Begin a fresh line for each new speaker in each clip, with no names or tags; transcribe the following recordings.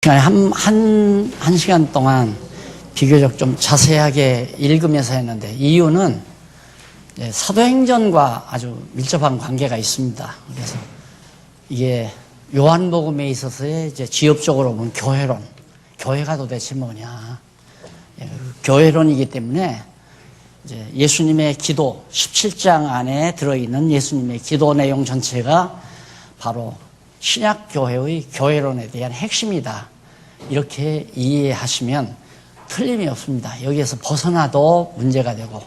한 시간 동안 비교적 좀 자세하게 읽으면서 했는데, 이유는 사도행전과 아주 밀접한 관계가 있습니다. 그래서 이게 요한복음에 있어서의 이제 지엽적으로 보면 교회론, 교회가 도대체 뭐냐, 교회론이기 때문에 이제 예수님의 기도 17장 안에 들어있는 예수님의 기도 내용 전체가 바로 신약 교회의 교회론에 대한 핵심이다, 이렇게 이해하시면 틀림이 없습니다. 여기에서 벗어나도 문제가 되고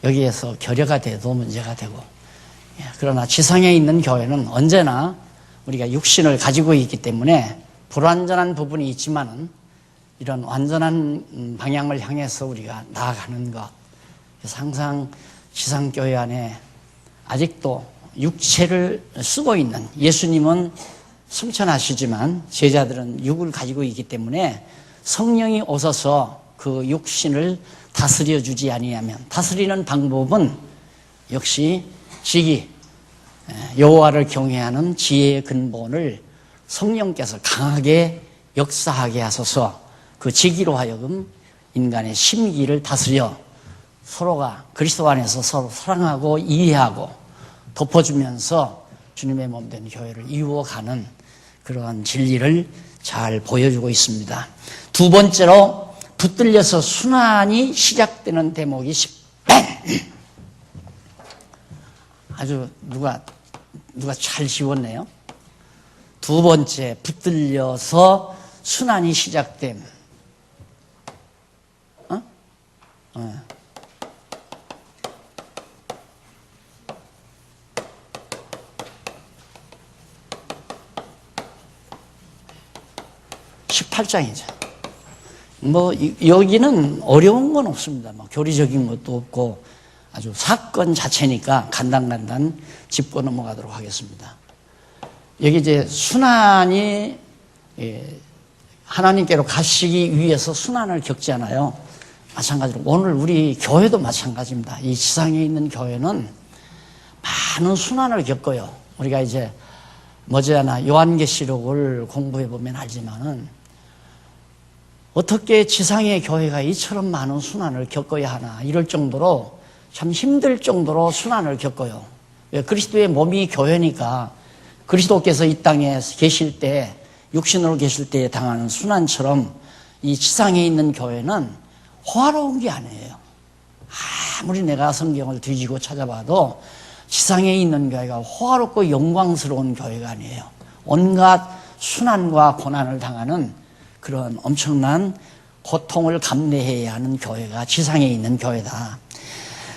여기에서 결여가 돼도 문제가 되고, 그러나 지상에 있는 교회는 언제나 우리가 육신을 가지고 있기 때문에 불완전한 부분이 있지만은 이런 완전한 방향을 향해서 우리가 나아가는 것. 그래서 항상 지상교회 안에 아직도 육체를 쓰고 있는, 예수님은 승천하시지만 제자들은 육을 가지고 있기 때문에 성령이 오셔서 그 육신을 다스려 주지 아니하면, 다스리는 방법은 역시 지기, 여호와를 경외하는 지혜의 근본을 성령께서 강하게 역사하게 하소서, 그 지기로 하여금 인간의 심기를 다스려 서로가 그리스도 안에서 서로 사랑하고 이해하고 덮어주면서 주님의 몸된 교회를 이루어가는 그러한 진리를 잘 보여주고 있습니다. 두 번째로 붙들려서 순환이 시작되는 대목이 10번. 아주 누가 잘 지웠네요. 두 번째, 붙들려서 순환이 시작됨. 18장이죠. 여기는 어려운 건 없습니다. 교리적인 것도 없고 아주 사건 자체니까 간단간단 짚고 넘어가도록 하겠습니다. 여기 이제 순환이 하나님께로 가시기 위해서 순환을 겪잖아요. 마찬가지로 오늘 우리 교회도 마찬가지입니다. 이 지상에 있는 교회는 많은 순환을 겪어요. 우리가 이제 머지않아 요한계시록을 공부해 보면 알지만은 어떻게 지상의 교회가 이처럼 많은 순환을 겪어야 하나, 이럴 정도로 참 힘들 정도로 순환을 겪어요. 그리스도의 몸이 교회니까 그리스도께서 이 땅에 계실 때, 육신으로 계실 때 당하는 순환처럼 이 지상에 있는 교회는 호화로운 게 아니에요. 아무리 내가 성경을 뒤지고 찾아봐도 지상에 있는 교회가 호화롭고 영광스러운 교회가 아니에요. 온갖 순환과 고난을 당하는 그런 엄청난 고통을 감내해야 하는 교회가 지상에 있는 교회다.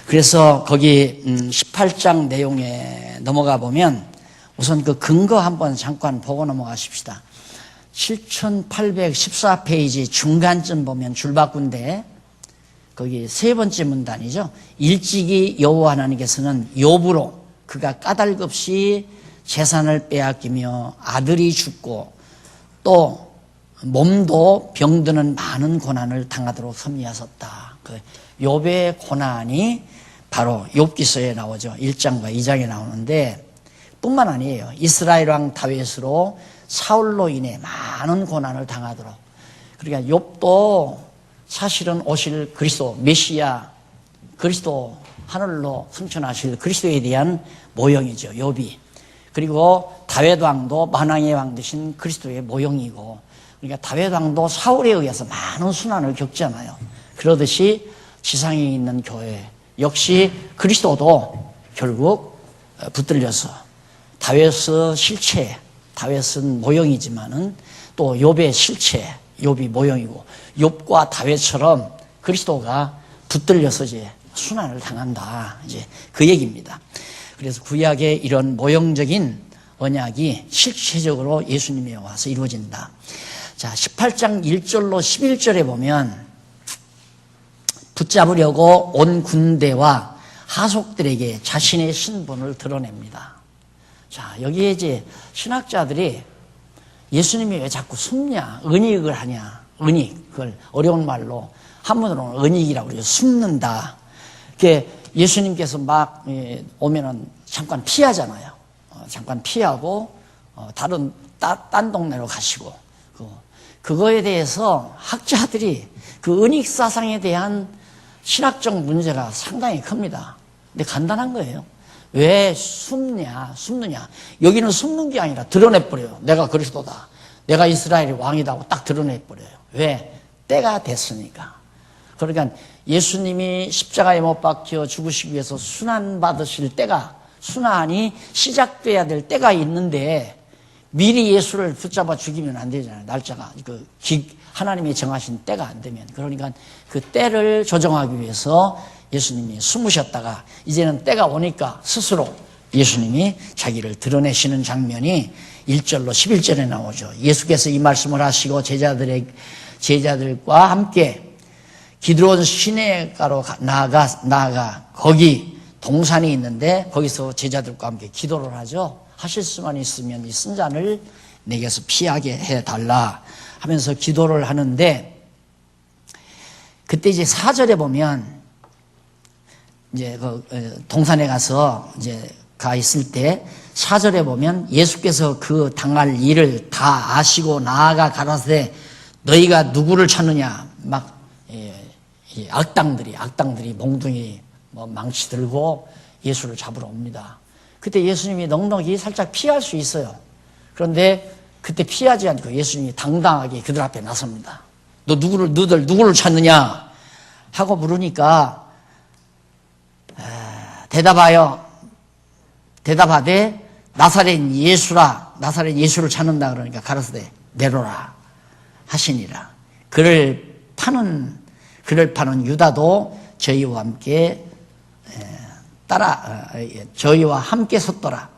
그래서 거기 18장 내용에 넘어가 보면 우선 그 근거 한번 잠깐 보고 넘어가십시다. 7814페이지 중간쯤 보면 줄바꾼데 거기 세 번째 문단이죠. 일찍이 여호와 하나님께서는 욥으로 그가 까닭없이 재산을 빼앗기며 아들이 죽고 또 몸도 병드는 많은 고난을 당하도록 섭리하셨다. 그 욥의 고난이 바로 욥기서에 나오죠. 1장과 2장에 나오는데 뿐만 아니에요. 이스라엘 왕 다윗으로 사울로 인해 많은 고난을 당하도록. 그러니까 욥도 사실은 오실 그리스도 메시아, 그리스도 하늘로 승천하실 그리스도에 대한 모형이죠. 욥이. 그리고 다윗 왕도 만왕의 왕 되신 그리스도의 모형이고, 그러니까 다윗 왕도 사울에 의해서 많은 순환을 겪잖아요. 그러듯이 지상에 있는 교회 역시 그리스도도 결국 붙들려서 다윗의 실체, 다윗은 모형이지만은 또 욥의 실체, 욥이 모형이고, 욥과 다윗처럼 그리스도가 붙들려서 이제 순환을 당한다, 이제 그 얘기입니다. 그래서 구약의 이런 모형적인 언약이 실체적으로 예수님에 와서 이루어진다. 자, 18장 1절로 11절에 보면 붙잡으려고 온 군대와 하속들에게 자신의 신분을 드러냅니다. 자, 여기에 이제 신학자들이 예수님이 왜 자꾸 숨냐, 은닉을 하냐, 은닉, 그걸 어려운 말로 한문으로는 은닉이라고 그러죠. 숨는다. 그게 예수님께서 막 오면은 잠깐 피하잖아요. 잠깐 피하고 다른 딴 동네로 가시고. 그거에 대해서 학자들이 그 은익사상에 대한 신학적 문제가 상당히 큽니다. 근데 간단한 거예요. 왜 숨느냐. 여기는 숨는 게 아니라 드러내버려요. 내가 그리스도다. 내가 이스라엘의 왕이다 하고 딱 드러내버려요. 왜? 때가 됐으니까. 그러니까 예수님이 십자가에 못 박혀 죽으시기 위해서 순환받으실 때가, 순환이 시작돼야 될 때가 있는데 미리 예수를 붙잡아 죽이면 안 되잖아요. 날짜가. 하나님이 정하신 때가 안 되면. 그러니까 그 때를 조정하기 위해서 예수님이 숨으셨다가 이제는 때가 오니까 스스로 예수님이 자기를 드러내시는 장면이 1절로 11절에 나오죠. 예수께서 이 말씀을 하시고 제자들과 함께 기드론 시내가로 나아가 거기 동산이 있는데 거기서 제자들과 함께 기도를 하죠. 하실 수만 있으면 이 쓴잔을 내게서 피하게 해달라 하면서 기도를 하는데, 그때 이제 4절에 보면 이제 동산에 가서 이제 가 있을 때 4절에 보면 예수께서 그 당할 일을 다 아시고 나아가 가라사대 너희가 누구를 찾느냐. 막 악당들이 몽둥이 망치 들고 예수를 잡으러 옵니다. 그때 예수님이 넉넉히 살짝 피할 수 있어요. 그런데 그때 피하지 않고 예수님이 당당하게 그들 앞에 나섭니다. 너들 누구를 찾느냐 하고 물으니까 대답하되 나사렛 예수를 찾는다. 그러니까 가라사대 내로라 하시니라. 그를 파는 유다도 저희와 함께 섰더라.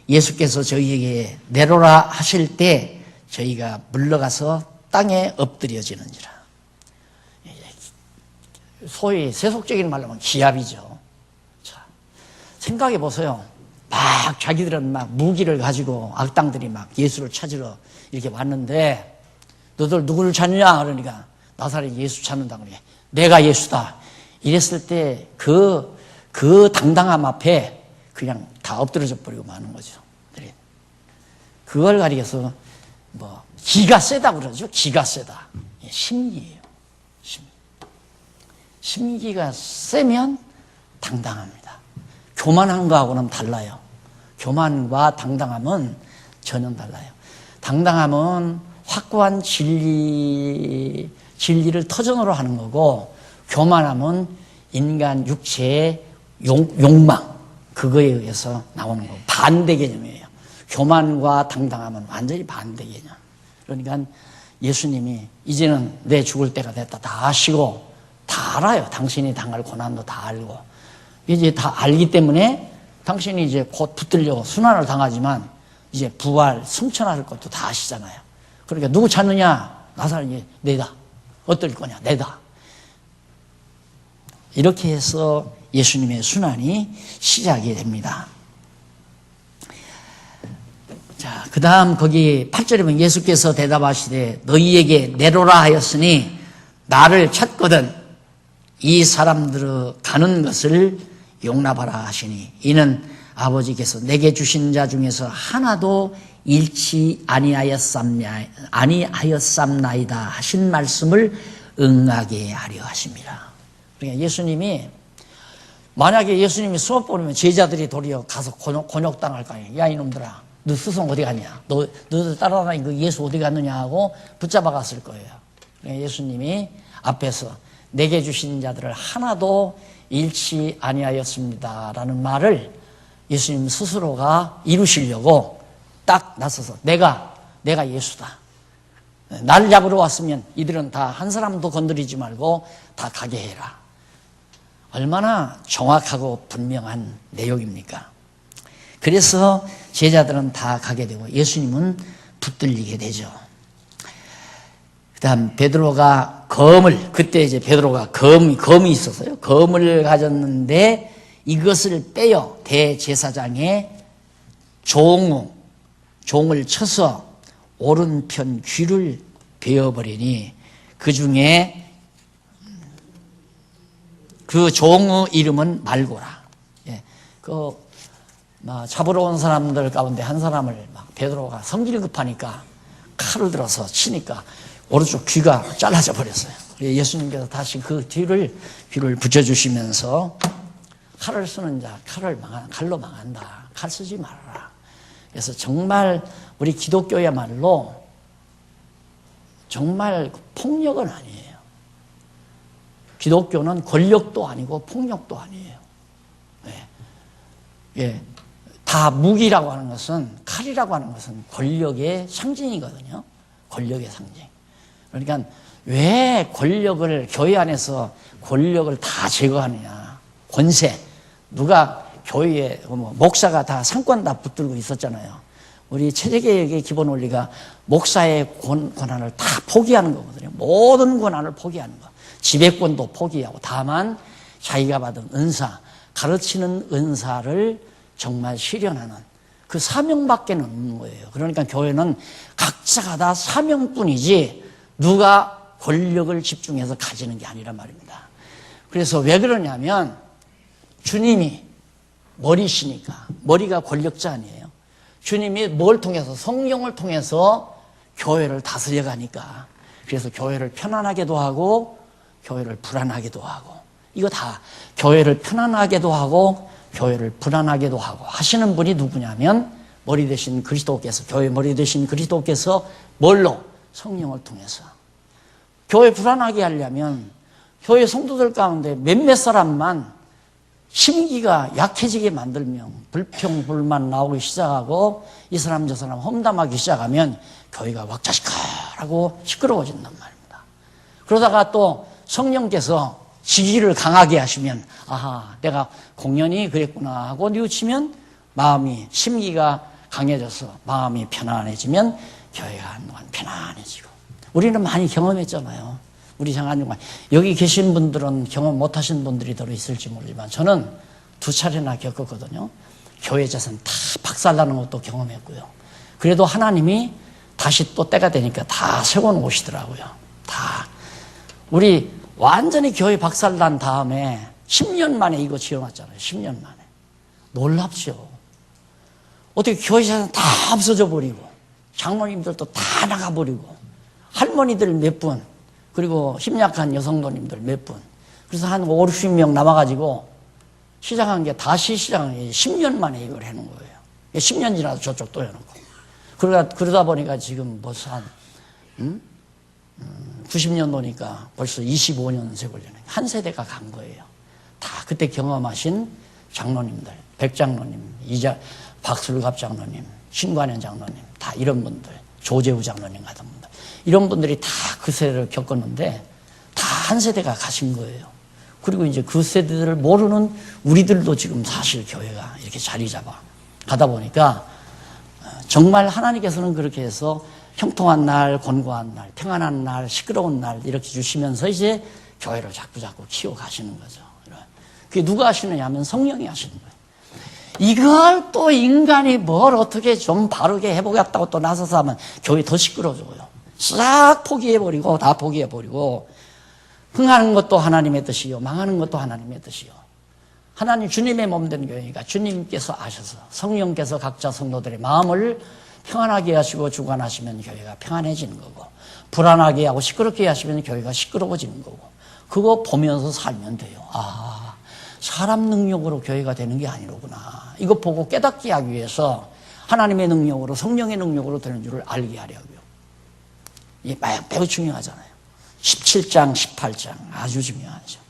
예수께서 저희에게 내로라 하실 때 저희가 물러가서 땅에 엎드려지는지라. 소위 세속적인 말로 하면 기합이죠. 자, 생각해 보세요. 막 자기들은 막 무기를 가지고 악당들이 막 예수를 찾으러 이렇게 왔는데 너들 누구를 찾느냐 그러니까 나사렛 예수 찾는다 그러니까 내가 예수다 이랬을 때 그 당당함 앞에 그냥 다 엎드려져 버리고 마는 거죠. 그걸 가리켜서 기가 세다 그러죠. 기가 세다. 심기예요. 심기가 세면 당당합니다. 교만한 거하고는 달라요. 교만과 당당함은 전혀 달라요. 당당함은 확고한 진리를 터전으로 하는 거고, 교만함은 인간 육체의 욕망, 그거에 의해서 나오는 거고 반대 개념이에요. 교만과 당당함은 완전히 반대 개념. 그러니까 예수님이 이제는 내 죽을 때가 됐다 다 아시고 다 알아요. 당신이 당할 고난도 다 알고 이제 다 알기 때문에 당신이 이제 곧 붙들려 순환을 당하지만 이제 부활 승천할 것도 다 아시잖아요. 그러니까 누구 찾느냐? 나사렛 내다. 어떨 거냐? 내다. 이렇게 해서 예수님의 순환이 시작이 됩니다. 자, 그 다음 거기 8절에 보면 예수께서 대답하시되 너희에게 내로라 하였으니 나를 찾거든 이 사람들의 가는 것을 용납하라 하시니 이는 아버지께서 내게 주신 자 중에서 하나도 잃지 아니하였삼나이다 하신 말씀을 응하게 하려 하십니다. 그러니까 예수님이 만약에 예수님이 수업 보면 제자들이 도리어 가서 곤욕당할 거 아니에요. 야 이놈들아 너 스승 어디 갔냐? 너들 따라다니는 그 예수 어디 갔느냐 하고 붙잡아 갔을 거예요. 그러니까 예수님이 앞에서 내게 주신 자들을 하나도 잃지 아니하였습니다라는 말을 예수님 스스로가 이루시려고 딱 나서서 내가 예수다. 나를 잡으러 왔으면 이들은 다 한 사람도 건드리지 말고 다 가게 해라. 얼마나 정확하고 분명한 내용입니까? 그래서 제자들은 다 가게 되고 예수님은 붙들리게 되죠. 그 다음 베드로가 그때 이제 베드로가 검이 있었어요. 검을 가졌는데 이것을 빼어 대제사장의 종을 쳐서 오른편 귀를 베어버리니 그 중에 그 종의 이름은 말고라. 잡으러 온 사람들 가운데 한 사람을 베드로가 성질 급하니까 칼을 들어서 치니까 오른쪽 귀가 잘라져 버렸어요. 예수님께서 다시 그 귀를 붙여주시면서 칼을 쓰는 자 칼로 망한다. 칼 쓰지 말아라. 그래서 정말 우리 기독교야말로 정말 폭력은 아니에요. 기독교는 권력도 아니고 폭력도 아니에요. 예, 다 무기라고 하는 것은, 칼이라고 하는 것은 권력의 상징이거든요. 권력의 상징. 그러니까 왜 권력을, 교회 안에서 권력을 다 제거하느냐. 권세. 누가 교회에, 목사가 다 상권 다 붙들고 있었잖아요. 우리 체제개혁의 기본 원리가 목사의 권한을 다 포기하는 거거든요. 모든 권한을 포기하는 거. 지배권도 포기하고, 다만 자기가 받은 은사, 가르치는 은사를 정말 실현하는 그 사명밖에 없는 거예요. 그러니까 교회는 각자가 다 사명뿐이지 누가 권력을 집중해서 가지는 게 아니란 말입니다. 그래서 왜 그러냐면 주님이 머리시니까, 머리가 권력자 아니에요. 주님이 뭘 통해서, 성령을 통해서 교회를 다스려 가니까, 그래서 교회를 편안하게도 하고 교회를 불안하게도 하고, 이거 다 교회를 편안하게도 하고 교회를 불안하게도 하고 하시는 분이 누구냐면 머리 되신 그리스도께서, 교회 머리 되신 그리스도께서 뭘로? 성령을 통해서. 교회 불안하게 하려면 교회 성도들 가운데 몇몇 사람만 심기가 약해지게 만들면 불평, 불만 나오기 시작하고 이 사람 저 사람 험담하기 시작하면 교회가 왁자지껄하고 시끄러워진단 말입니다. 그러다가 또 성령께서 지기를 강하게 하시면, 아하, 내가 공연히 그랬구나 하고 뉘우치면 마음이, 심기가 강해져서 마음이 편안해지면 교회가 한동안 편안해지고. 우리는 많이 경험했잖아요. 우리 장관님, 여기 계신 분들은 경험 못하신 분들이 더 있을지 모르지만 저는 2차례나 겪었거든요. 교회 재산 다 박살나는 것도 경험했고요. 그래도 하나님이 다시 또 때가 되니까 다 세워놓으시더라고요. 다. 우리 완전히 교회 박살난 다음에 10년 만에 이거 지어놨잖아요. 10년 만에. 놀랍죠. 어떻게 교회 재산 다 없어져 버리고, 장로님들도 다 나가버리고, 할머니들 몇 분, 그리고 힘약한 여성도님들 몇 분. 그래서 한 5, 60명 남아가지고 시작한 게, 다시 시작한 게 10년 만에 이걸 해놓은 거예요. 10년 지나서 저쪽 또 해놓고. 그러다 보니까 지금 벌써 한 90년도니까 벌써 25년 세월이네. 한 세대가 간 거예요. 다 그때 경험하신 장로님들, 백장로님, 박술갑 장로님, 신관현 장로님, 다 이런 분들, 조재우 장로님 같은 분들, 이런 분들이 다 그 세대를 겪었는데 다 한 세대가 가신 거예요. 그리고 이제 그 세대들을 모르는 우리들도 지금 사실 교회가 이렇게 자리 잡아 가다 보니까 정말 하나님께서는 그렇게 해서 형통한 날, 곤고한 날, 평안한 날, 시끄러운 날 이렇게 주시면서 이제 교회를 자꾸 키워가시는 거죠. 그게 누가 하시느냐 하면 성령이 하시는 거예요. 이걸 또 인간이 뭘 어떻게 좀 바르게 해보겠다고 또 나서서 하면 교회 더 시끄러워져요. 싹 포기해버리고, 다 포기해버리고, 흥하는 것도 하나님의 뜻이요, 망하는 것도 하나님의 뜻이요. 하나님, 주님의 몸 된 교회니까 주님께서 아셔서, 성령께서 각자 성도들의 마음을 평안하게 하시고 주관하시면 교회가 평안해지는 거고, 불안하게 하고 시끄럽게 하시면 교회가 시끄러워지는 거고, 그거 보면서 살면 돼요. 아, 사람 능력으로 교회가 되는 게 아니로구나. 이거 보고 깨닫게 하기 위해서 하나님의 능력으로, 성령의 능력으로 되는 줄을 알게 하려고요. 이게 매우 중요하잖아요. 17장, 18장 아주 중요하죠.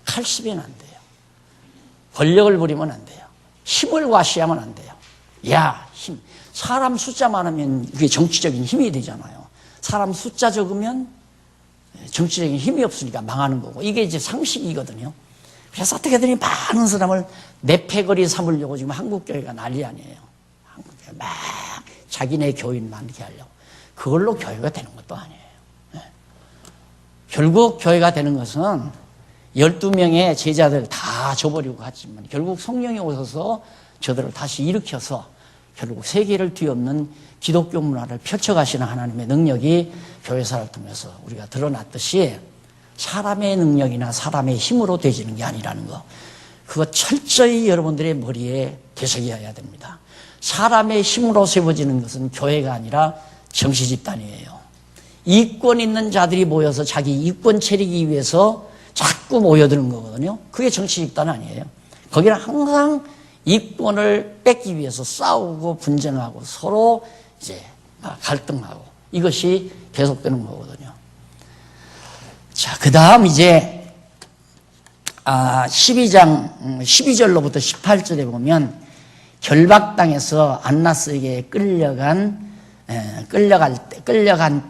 칼 쓰면 안 돼요. 권력을 부리면 안 돼요. 힘을 과시하면 안 돼요. 야, 힘. 사람 숫자 많으면 그게 정치적인 힘이 되잖아요. 사람 숫자 적으면 정치적인 힘이 없으니까 망하는 거고, 이게 이제 상식이거든요. 그래서 어떻게든 많은 사람을 내패거리 삼으려고 지금 한국교회가 난리 아니에요. 한국교회 막 자기네 교인만 이렇게 하려고. 그걸로 교회가 되는 것도 아니에요. 네. 결국 교회가 되는 것은 12명의 제자들 다 줘버리고 갔지만 결국 성령이 오셔서 저들을 다시 일으켜서 결국 세계를 뒤엎는 기독교 문화를 펼쳐가시는 하나님의 능력이 교회사를 통해서 우리가 드러났듯이 사람의 능력이나 사람의 힘으로 되지는 게 아니라는 거, 그거 철저히 여러분들의 머리에 되새겨야 됩니다. 사람의 힘으로 세워지는 것은 교회가 아니라 정시집단이에요. 이권 있는 자들이 모여서 자기 이권 차리기 위해서 자꾸 모여드는 거거든요. 그게 정치 집단 아니에요. 거기는 항상 이권을 뺏기 위해서 싸우고 분쟁하고 서로 이제 갈등하고 이것이 계속되는 거거든요. 자, 그 다음 이제 12절로부터 18절에 보면 결박당에서 안나스에게 끌려간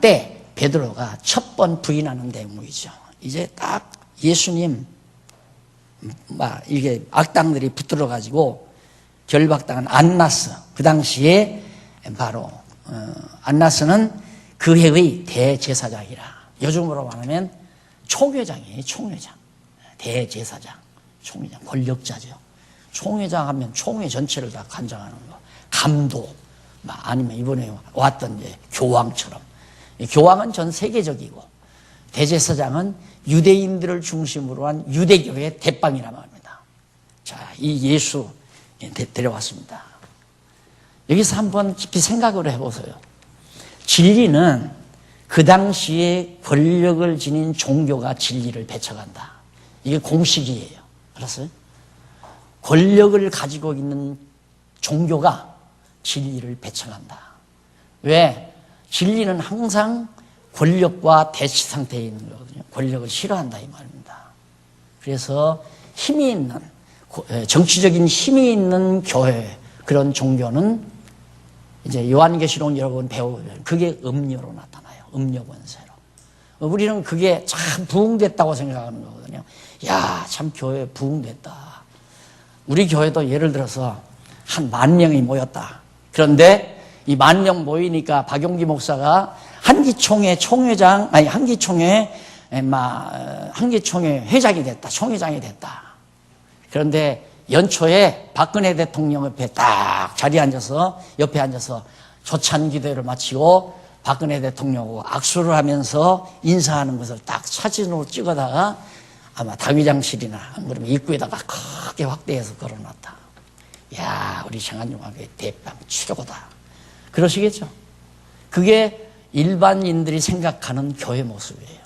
때 베드로가 첫 번 부인하는 대목이죠. 이제 딱 예수님 이게 악당들이 붙들어 가지고 결박당한 안나스, 그 당시에 바로 안나스는 그 해의 대제사장이라, 요즘으로 말하면 총회장이에요. 총회장, 대제사장, 총회장, 권력자죠. 총회장 하면 총회 전체를 다 관장하는 거. 감독, 아니면 이번에 왔던 이제 교황처럼. 교황은 전 세계적이고, 대제사장은 유대인들을 중심으로 한 유대교의 대빵이라고 합니다. 자, 이 예수 데려왔습니다. 여기서 한번 깊이 생각을 해보세요. 진리는 그 당시에 권력을 지닌 종교가 진리를 배척한다. 이게 공식이에요. 알았어요? 권력을 가지고 있는 종교가 진리를 배척한다. 왜? 진리는 항상 권력과 대치 상태에 있는 거거든요. 권력을 싫어한다 이 말입니다. 그래서 힘이 있는, 정치적인 힘이 있는 교회, 그런 종교는 이제 요한계시록 여러분 배우면 그게 음료로 나타나요. 음료 권세로. 우리는 그게 참 부흥됐다고 생각하는 거거든요. 야, 참 교회 부흥됐다. 우리 교회도 예를 들어서 한 10,000명이 모였다. 그런데 이 10,000명 모이니까 박용기 목사가 한기총회 회장이 됐다. 총회장이 됐다. 그런데 연초에 박근혜 대통령 옆에 딱 자리에 앉아서, 옆에 앉아서 조찬 기도를 마치고 박근혜 대통령하고 악수를 하면서 인사하는 것을 딱 사진으로 찍어다가 아마 다위장실이나 그러면 입구에다가 크게 확대해서 걸어놨다. 야, 우리 생안용학의 대빵 최고다. 그러시겠죠? 그게 일반인들이 생각하는 교회 모습이에요.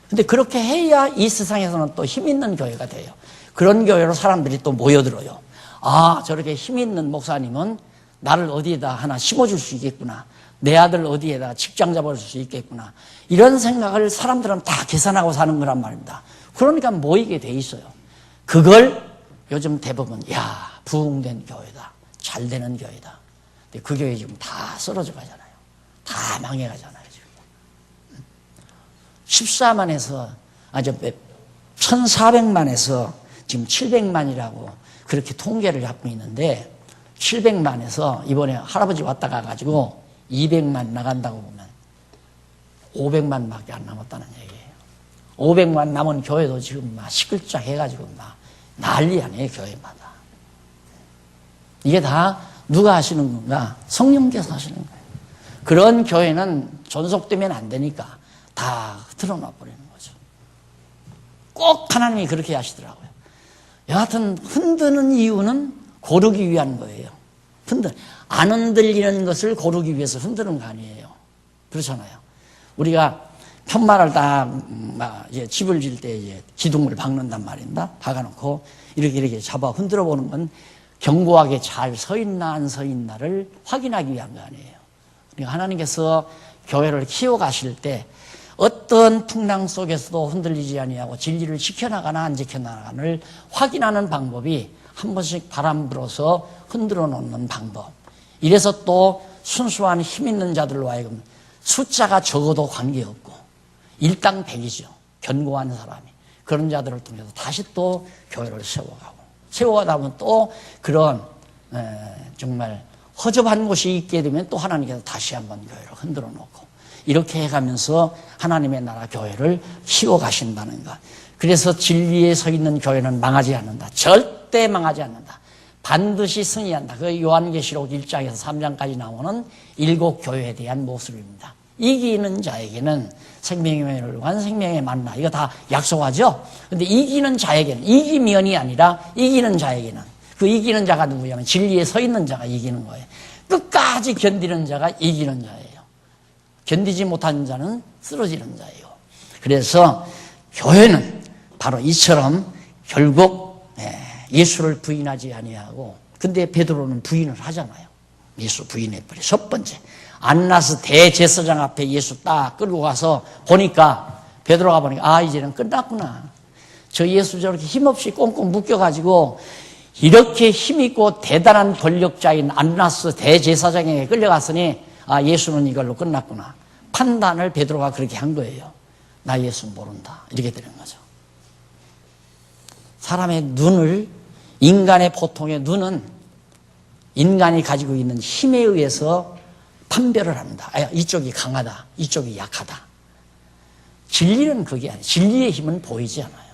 근데 그렇게 해야 이 세상에서는 또 힘 있는 교회가 돼요. 그런 교회로 사람들이 또 모여들어요. 아, 저렇게 힘 있는 목사님은 나를 어디에다 하나 심어줄 수 있겠구나. 내 아들 어디에다 직장 잡아줄 수 있겠구나. 이런 생각을 사람들은 다 계산하고 사는 거란 말입니다. 그러니까 모이게 돼 있어요. 그걸 요즘 대부분 부흥된 교회다. 잘 되는 교회다. 근데 그 교회 지금 다 쓰러져 가잖아요. 다 망해 가잖아요. 지금 14만에서 1,400만에서 지금 700만이라고 그렇게 통계를 잡고 있는데, 700만에서 이번에 할아버지 왔다 가가지고 200만 나간다고 보면 500만밖에 안 남았다는 얘기예요. 500만 남은 교회도 지금 막 시끌짝 해가지고 막 난리 아니에요, 교회마다. 이게 다 누가 하시는 건가? 성령께서 하시는 거예요. 그런 교회는 존속되면 안 되니까 다 드러나 버리는 거죠. 꼭 하나님이 그렇게 하시더라고요. 여하튼 흔드는 이유는 고르기 위한 거예요. 안 흔들리는 것을 고르기 위해서 흔드는 거 아니에요. 그렇잖아요. 우리가 편말을 딱 이제 집을 질 때 이제 기둥을 박는단 말입니다. 박아놓고 이렇게 잡아 흔들어 보는 건 견고하게 잘 서 있나 안 서 있나를 확인하기 위한 거 아니에요. 그러니까 하나님께서 교회를 키워가실 때 어떤 풍랑 속에서도 흔들리지 아니하고 진리를 지켜나가나 안 지켜나가나를 확인하는 방법이 한 번씩 바람 불어서 흔들어 놓는 방법. 이래서 또 순수한 힘 있는 자들로 하여금 숫자가 적어도 관계없고 일당 100이죠. 견고한 사람이. 그런 자들을 통해서 다시 또 교회를 세워가다 보면 또 그런 정말 허접한 곳이 있게 되면 또 하나님께서 다시 한번 교회를 흔들어 놓고 이렇게 해가면서 하나님의 나라 교회를 키워가신다는 것. 그래서 진리에 서 있는 교회는 망하지 않는다. 절대 망하지 않는다. 반드시 승리한다. 그 요한계시록 1장에서 3장까지 나오는 7 교회에 대한 모습입니다. 이기는 자에게는 생명의 멸관, 생명의 만나, 이거 다 약속하죠? 근데 이기는 자에게는, 이기면이 아니라 이기는 자에게는, 그 이기는 자가 누구냐면 진리에 서 있는 자가 이기는 거예요. 끝까지 견디는 자가 이기는 자예요. 견디지 못하는 자는 쓰러지는 자예요. 그래서 교회는 바로 이처럼 결국 예수를 부인하지 아니하고, 근데 베드로는 부인을 하잖아요. 예수 부인해버려. 첫 번째, 안나스 대제사장 앞에 예수 딱 끌고 가서 보니까, 베드로가 보니까 이제는 끝났구나. 저 예수 저렇게 힘없이 꽁꽁 묶여가지고 이렇게 힘있고 대단한 권력자인 안나스 대제사장에게 끌려갔으니 예수는 이걸로 끝났구나. 판단을 베드로가 그렇게 한 거예요. 나 예수 모른다. 이렇게 되는 거죠. 사람의 눈을, 인간의 보통의 눈은 인간이 가지고 있는 힘에 의해서 판별을 합니다. 이쪽이 강하다, 이쪽이 약하다. 진리는 그게 아니에요. 진리의 힘은 보이지 않아요.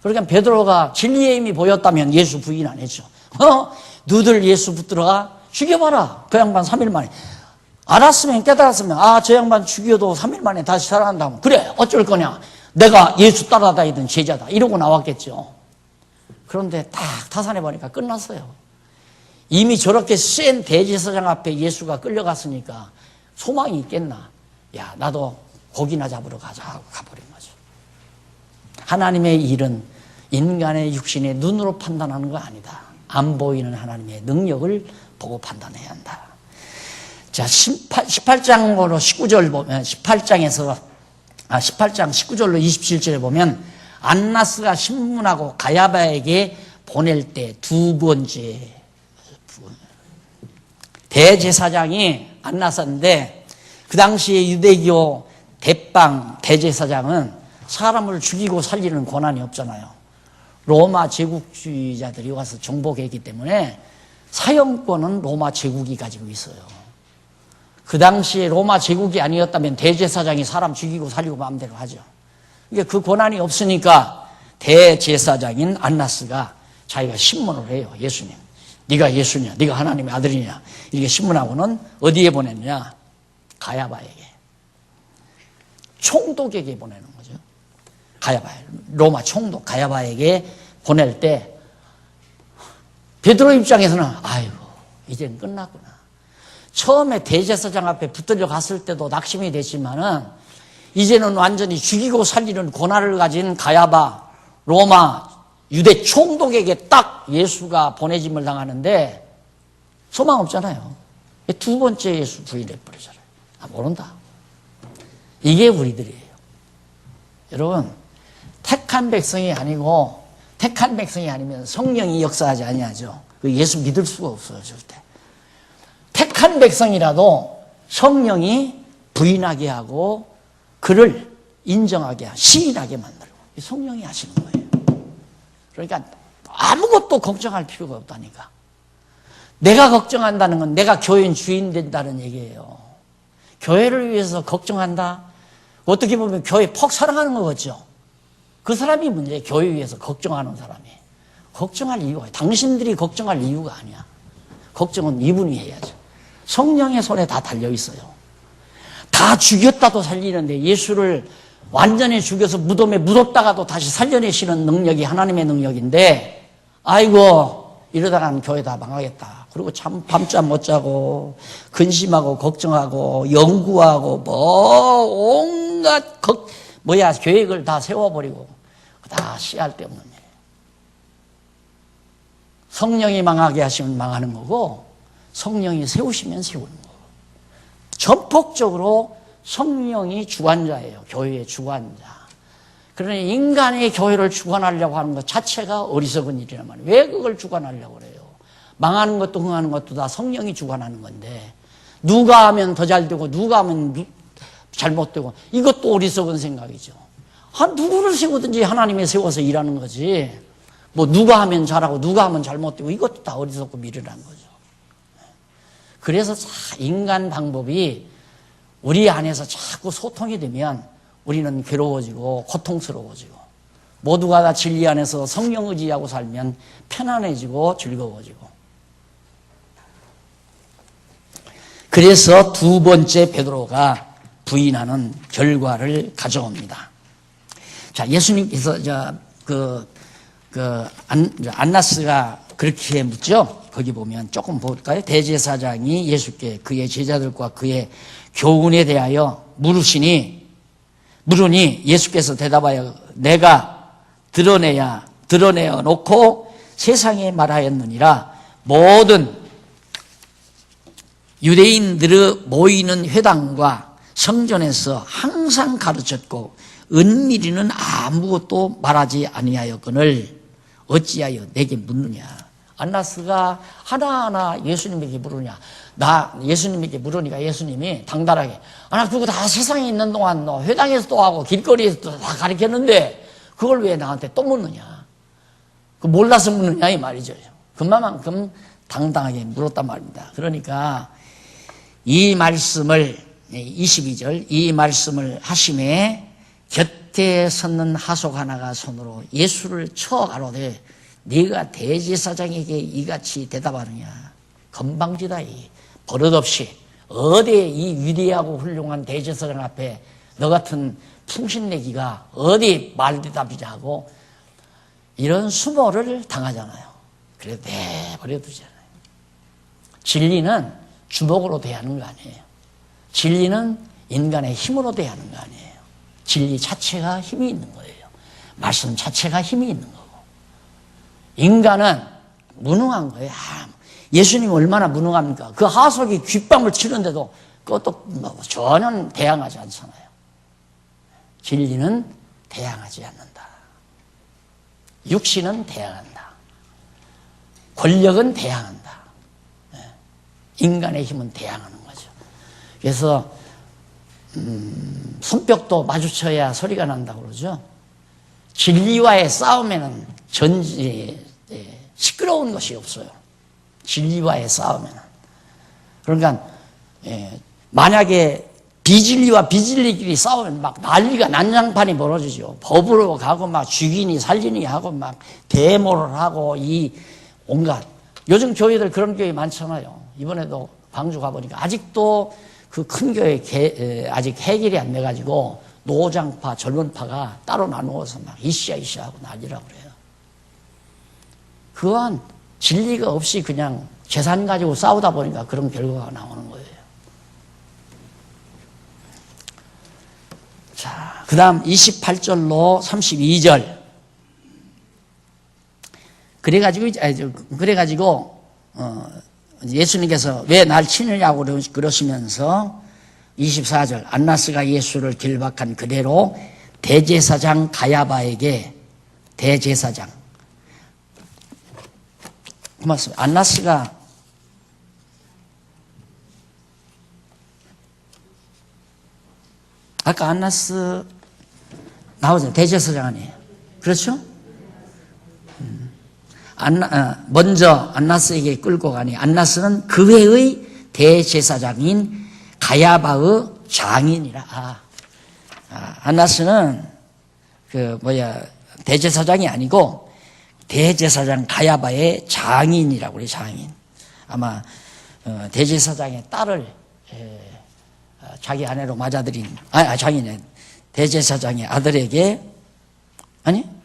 그러니까 베드로가 진리의 힘이 보였다면 예수 부인 안 했죠. 너들 예수 붙들어가 죽여봐라. 그 양반 3일 만에. 알았으면, 깨달았으면, 저 양반 죽여도 3일 만에 다시 살아난다면, 그래, 어쩔 거냐. 내가 예수 따라다니던 제자다. 이러고 나왔겠죠. 그런데 딱 타산해보니까 끝났어요. 이미 저렇게 센 대제사장 앞에 예수가 끌려갔으니까 소망이 있겠나. 야, 나도 고기나 잡으러 가자 하고 가버린 거죠. 하나님의 일은 인간의 육신의 눈으로 판단하는 거 아니다. 안 보이는 하나님의 능력을 보고 판단해야 한다. 자, 18장으로 19절 보면, 18장 19절로 27절에 보면, 안나스가 신문하고 가야바에게 보낼 때 두 번째 대제사장이 안나스인데, 그 당시에 유대교 대빵 대제사장은 사람을 죽이고 살리는 권한이 없잖아요. 로마 제국주의자들이 와서 정복했기 때문에 사형권은 로마 제국이 가지고 있어요. 그 당시에 로마 제국이 아니었다면 대제사장이 사람 죽이고 살리고 마음대로 하죠. 그러니까 그 권한이 없으니까 대제사장인 안나스가 자기가 신문을 해요. 예수님, 네가 예수냐, 네가 하나님의 아들이냐, 이렇게 신문하고는 어디에 보냈냐? 가야바에게, 총독에게 보내는 거죠. 가야바, 로마 총독 가야바에게 보낼 때 베드로 입장에서는 아이고 이제는 끝났구나. 처음에 대제사장 앞에 붙들려 갔을 때도 낙심이 됐지만은 이제는 완전히 죽이고 살리는 권한을 가진 가야바 로마 유대 총독에게 딱 예수가 보내짐을 당하는데 소망 없잖아요. 두 번째 예수 부인해버리잖아요. 모른다. 이게 우리들이에요. 여러분, 택한 백성이 아니고, 택한 백성이 아니면 성령이 역사하지 아니하죠. 예수 믿을 수가 없어요, 절대. 택한 백성이라도 성령이 부인하게 하고 그를 인정하게, 시인하게 만들고, 성령이 하시는 거예요. 그러니까 아무것도 걱정할 필요가 없다니까. 내가 걱정한다는 건 내가 교인 주인 된다는 얘기예요. 교회를 위해서 걱정한다? 어떻게 보면 교회 퍽 사랑하는 거겠죠. 그 사람이 문제예요. 교회 위해서 걱정하는 사람이. 걱정할 이유가, 당신들이 걱정할 이유가 아니야. 걱정은 이분이 해야죠. 성령의 손에 다 달려있어요. 다 죽였다도 살리는데 예수를 완전히 죽여서 무덤에 묻었다가도 다시 살려내시는 능력이 하나님의 능력인데, 아이고 이러다가는 교회 다 망하겠다. 그리고 참 밤잠 못 자고 근심하고 걱정하고 연구하고 온갖 계획을 다 세워버리고 다 씨알 데 없는 일. 성령이 망하게 하시면 망하는 거고 성령이 세우시면 세우는 거고. 전폭적으로 성령이 주관자예요. 교회의 주관자. 그러니 인간의 교회를 주관하려고 하는 것 자체가 어리석은 일이란 말이에요. 왜 그걸 주관하려고 그래요? 망하는 것도 흥하는 것도 다 성령이 주관하는 건데, 누가 하면 더 잘 되고 누가 하면 잘못되고, 이것도 어리석은 생각이죠. 누구를 세우든지 하나님이 세워서 일하는 거지, 누가 하면 잘하고 누가 하면 잘못되고, 이것도 다 어리석고 미련한 거죠. 그래서 인간 방법이 우리 안에서 자꾸 소통이 되면 우리는 괴로워지고 고통스러워지고, 모두가 다 진리 안에서 성령 의지하고 살면 편안해지고 즐거워지고. 그래서 두 번째 베드로가 부인하는 결과를 가져옵니다. 자, 예수님께서 안나스가 그렇게 묻죠. 거기 보면 조금 볼까요? 대제사장이 예수께 그의 제자들과 그의 교훈에 대하여 물으니 예수께서 대답하여 내가 드러내어 놓고 세상에 말하였느니라. 모든 유대인들의 모이는 회당과 성전에서 항상 가르쳤고 은밀히는 아무것도 말하지 아니하였거늘 어찌하여 내게 묻느냐. 안나스가 하나하나 예수님에게 물으냐. 예수님에게 물으니까 예수님이 당당하게 나 그거 다 세상에 있는 동안 너 회당에서도 하고 길거리에서도 다 가르쳤는데 그걸 왜 나한테 또 묻느냐. 그 몰라서 묻느냐 이 말이죠. 그만큼 당당하게 물었단 말입니다. 그러니까 이 말씀을 22절 이 말씀을 하심에 곁에 섰는 하속 하나가 손으로 예수를 쳐 가로되 네가 대제사장에게 이같이 대답하느냐. 건방지다. 이 버릇없이 어디에 이 위대하고 훌륭한 대제사장 앞에 너 같은 풍신내기가 어디 말대답이냐 하고 이런 수모를 당하잖아요. 그래도 내버려 두잖아요. 진리는 주먹으로 대하는 거 아니에요. 진리는 인간의 힘으로 대하는 거 아니에요. 진리 자체가 힘이 있는 거예요. 말씀 자체가 힘이 있는 거고. 인간은 무능한 거예요. 예수님 얼마나 무능합니까? 그 하속이 귓밤을 치는데도 그것도 전혀 대항하지 않잖아요. 진리는 대항하지 않는다. 육신은 대항한다. 권력은 대항한다. 인간의 힘은 대항하는 거죠. 그래서 손뼉도 마주쳐야 소리가 난다고 그러죠. 진리와의 싸움에는 시끄러운 것이 없어요. 진리와의 싸움에는. 그러니까 만약에 비진리와 비진리끼리 싸우면 막 난리가 난장판이 벌어지죠. 법으로 가고 막 죽이니 살리니 하고 막 데모를 하고 이 온갖. 요즘 교회들 그런 교회 많잖아요. 이번에도 광주 가보니까 아직도 그 큰 교회 아직 해결이 안 돼가지고 노장파, 젊은파가 따로 나누어서 막 이씨야 하고 난리라고 그래요. 그건 진리가 없이 그냥 재산 가지고 싸우다 보니까 그런 결과가 나오는 거예요. 자, 그 다음 28절로 32절. 그래가지고, 예수님께서 왜 날 치느냐고 그러시면서 24절. 안나스가 예수를 길박한 그대로 대제사장 가야바에게 대제사장. 고맙습니다. 안나스가 아까 안나스 나오잖아요. 대제사장 아니에요. 그렇죠? 먼저 안나스에게 끌고 가니 안나스는 그 회의 대제사장인 가야바의 장인이라. 안나스는 대제사장이 아니고 대제사장 가야바의 장인이라고 그래요. 장인. 아마 대제사장의 딸을 자기 아내로 맞아들인 장인은 대제사장의 아들에게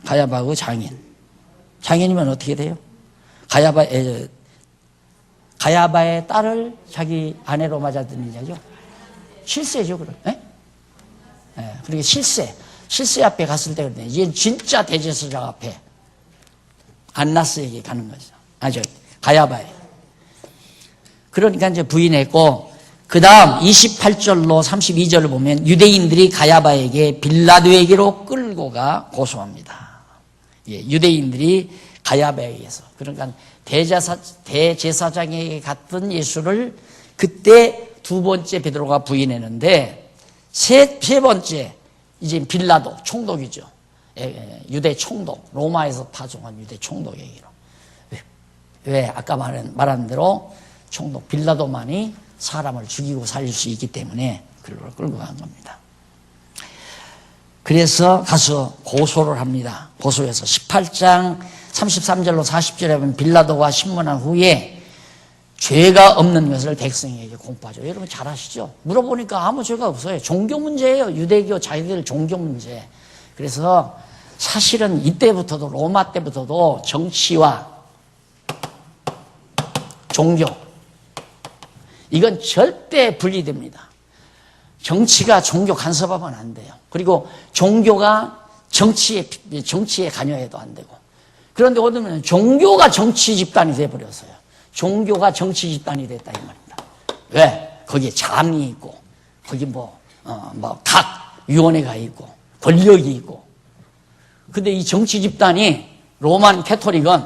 가야바의 장인. 장인이면 어떻게 돼요? 가야바의 딸을 자기 아내로 맞아들이냐죠? 실세죠, 그럼. 그러니까 실세 앞에 갔을 때 그러네. 이제 진짜 대제사장 앞에 안나스에게 가는 거죠. 가야바에. 그러니까 이제 부인했고, 그 다음 28절로 32절을 보면 유대인들이 가야바에게 빌라도에게로 끌고 가 고소합니다. 유대인들이 가야바에게서. 그러니까 대제사장에게 갔던 예수를 그때 두 번째 베드로가 부인했는데 세 번째 이제 빌라도 총독이죠. 유대 총독, 로마에서 파송한 유대 총독 얘기로. 왜 아까 말한 대로 총독 빌라도만이 사람을 죽이고 살릴 수 있기 때문에 그걸 끌고 간 겁니다. 그래서 가서 고소를 합니다. 고소해서 18장 33절로 40절에 보면 빌라도가 신문한 후에 죄가 없는 것을 백성에게 공포하죠. 여러분 잘 아시죠? 물어보니까 아무 죄가 없어요. 종교 문제예요. 유대교 자기들 종교 문제. 그래서 사실은 이때부터도 로마 때부터도 정치와 종교. 이건 절대 분리됩니다. 정치가 종교 간섭하면 안 돼요. 그리고 종교가 정치에 관여해도 안 되고. 그런데 오늘은 종교가 정치 집단이 돼버렸어요. 종교가 정치 집단이 됐다 이 말입니다. 왜? 거기에 장이 있고, 거기 각 위원회가 있고, 권력이 있고. 근데 이 정치 집단이 로만 캐토릭은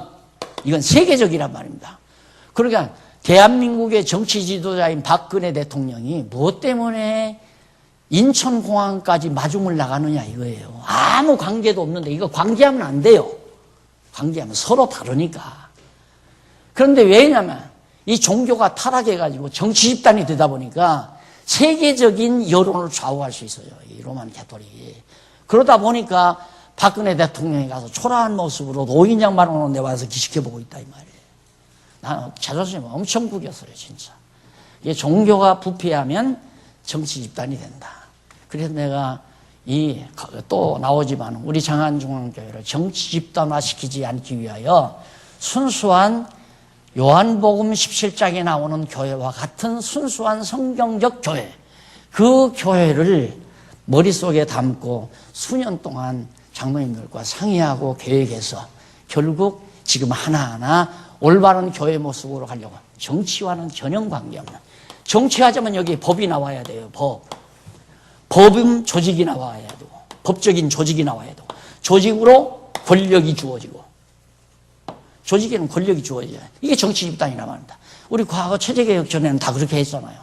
이건 세계적이란 말입니다. 그러니까 대한민국의 정치 지도자인 박근혜 대통령이 무엇 때문에 인천공항까지 마중을 나가느냐 이거예요. 아무 관계도 없는데 이거 관계하면 안 돼요. 관계하면 서로 다르니까. 그런데 왜냐면 이 종교가 타락해가지고 정치 집단이 되다 보니까 세계적인 여론을 좌우할 수 있어요. 이 로만 캐토릭이. 그러다 보니까 박근혜 대통령이 가서 초라한 모습으로 노인 양반으로 내와서 기식해보고 있다 이 말이에요. 나는 자존심이 엄청 구겼어요 진짜. 이게 종교가 부패하면 정치 집단이 된다. 그래서 내가 또 나오지만 우리 장안중앙교회를 정치 집단화시키지 않기 위하여 순수한 요한복음 17장에 나오는 교회와 같은 순수한 성경적 교회, 그 교회를 머릿속에 담고 수년 동안 장로님들과 상의하고 계획해서 결국 지금 하나하나 올바른 교회 모습으로 가려고. 정치와는 전혀 관계없는. 정치하자면 여기 법이 나와야 돼요. 법은 조직이 나와야 되고, 법적인 조직이 나와야 되고, 조직으로 권력이 주어지고, 조직에는 권력이 주어져야 돼. 이게 정치 집단이란 말입니다. 우리 과거 체제개혁 전에는 다 그렇게 했잖아요.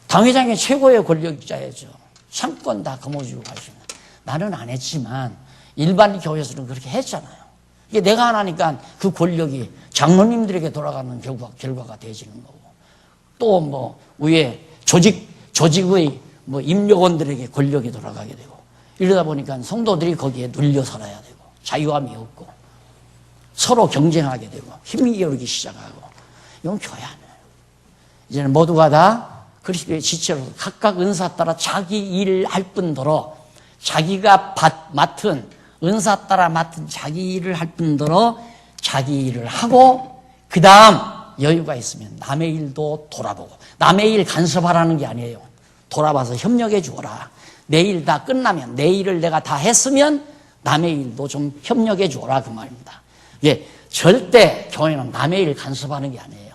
당회장이 최고의 권력자였죠. 상권 다 거머쥐고 갈 수 있는. 나는 안 했지만 일반 교회에서는 그렇게 했잖아요. 이게 내가 안 하니까 그 권력이 장로님들에게 돌아가는 결과가 되어지는 거고, 또 위에 조직의 임직원들에게 권력이 돌아가게 되고, 이러다 보니까 성도들이 거기에 눌려 살아야 되고, 자유함이 없고, 서로 경쟁하게 되고, 힘이 겨루기 시작하고, 이건 교회 아니에요. 이제는 모두가 다 그리스도의 지체로서 각각 은사 따라 자기 일을 할 뿐더러, 자기가 맡은 은사 따라 맡은 자기 일을 할 뿐더러 자기 일을 하고, 그 다음 여유가 있으면 남의 일도 돌아보고, 남의 일 간섭하라는 게 아니에요. 돌아봐서 협력해 주어라. 내 일 다 끝나면, 내 일을 내가 다 했으면 남의 일도 좀 협력해 주어라 그 말입니다. 예, 절대 교회는 남의 일 간섭하는 게 아니에요.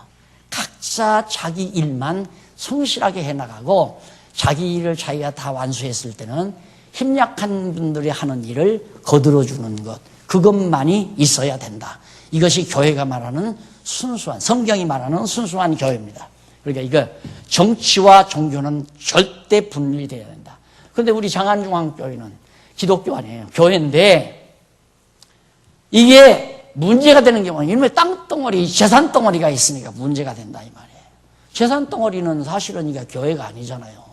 각자 자기 일만 성실하게 해나가고, 자기 일을 자기가 다 완수했을 때는 힘약한 분들이 하는 일을 거들어주는 것, 그것만이 있어야 된다. 이것이 교회가 말하는 순수한, 성경이 말하는 순수한 교회입니다. 그러니까 이거 정치와 종교는 절대 분리되어야 된다. 그런데 우리 장안중앙교회는 기독교 아니에요. 교회인데 이게 문제가 되는 경우는 이놈의 땅덩어리, 재산덩어리가 있으니까 문제가 된다 이 말이에요. 재산덩어리는 사실은 이게 교회가 아니잖아요.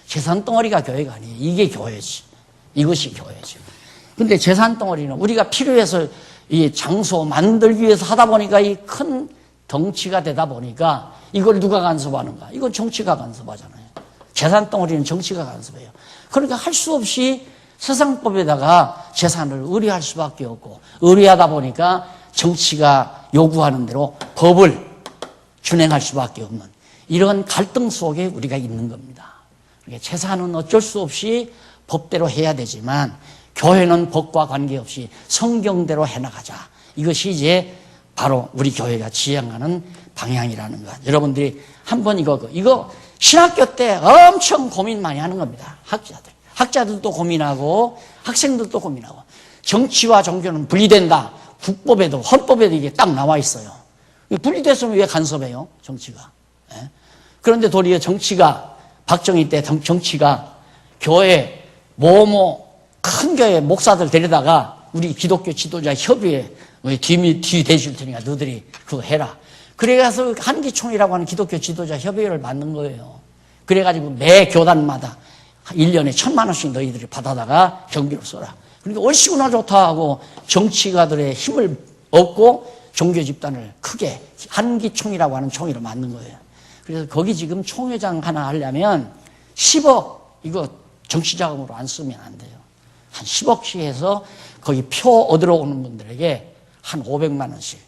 재산덩어리가 교회가 아니에요. 이게 교회지. 이것이 교회지. 근데 재산덩어리는 우리가 필요해서 이 장소 만들기 위해서 하다 보니까 이 큰 덩치가 되다 보니까 이걸 누가 간섭하는가? 이건 정치가 간섭하잖아요. 재산덩어리는 정치가 간섭해요. 그러니까 할 수 없이 세상법에다가 재산을 의뢰할 수밖에 없고, 의뢰하다 보니까 정치가 요구하는 대로 법을 준행할 수밖에 없는 이런 갈등 속에 우리가 있는 겁니다. 그러니까 재산은 어쩔 수 없이 법대로 해야 되지만 교회는 법과 관계없이 성경대로 해나가자. 이것이 이제 바로 우리 교회가 지향하는 방향이라는 것. 여러분들이 한번 이거 신학교 때 엄청 고민 많이 하는 겁니다. 학자들도 고민하고 학생들도 고민하고. 정치와 종교는 분리된다. 국법에도 헌법에도 이게 딱 나와 있어요. 분리됐으면 왜 간섭해요? 정치가. 예? 그런데 도리어 정치가 박정희 때 정치가 교회 큰 교회 목사들 데려다가 우리 기독교 지도자 협의회 뒤 대줄 테니까 너희들이 그거 해라. 그래서 한기총이라고 하는 기독교 지도자 협의회를 만든 거예요. 그래가지고 매 교단마다 1년에 1,000만 원씩 너희들이 받아다가 경비로 써라. 그러니까 얼씨구나 좋다 하고 정치가들의 힘을 얻고 종교 집단을 크게 한기총이라고 하는 총회를 만든 거예요. 그래서 거기 지금 총회장 하나 하려면 10억 이거 정치자금으로 안 쓰면 안 돼요. 한 10억씩 해서 거기 표 얻으러 오는 분들에게 한 500만 원씩,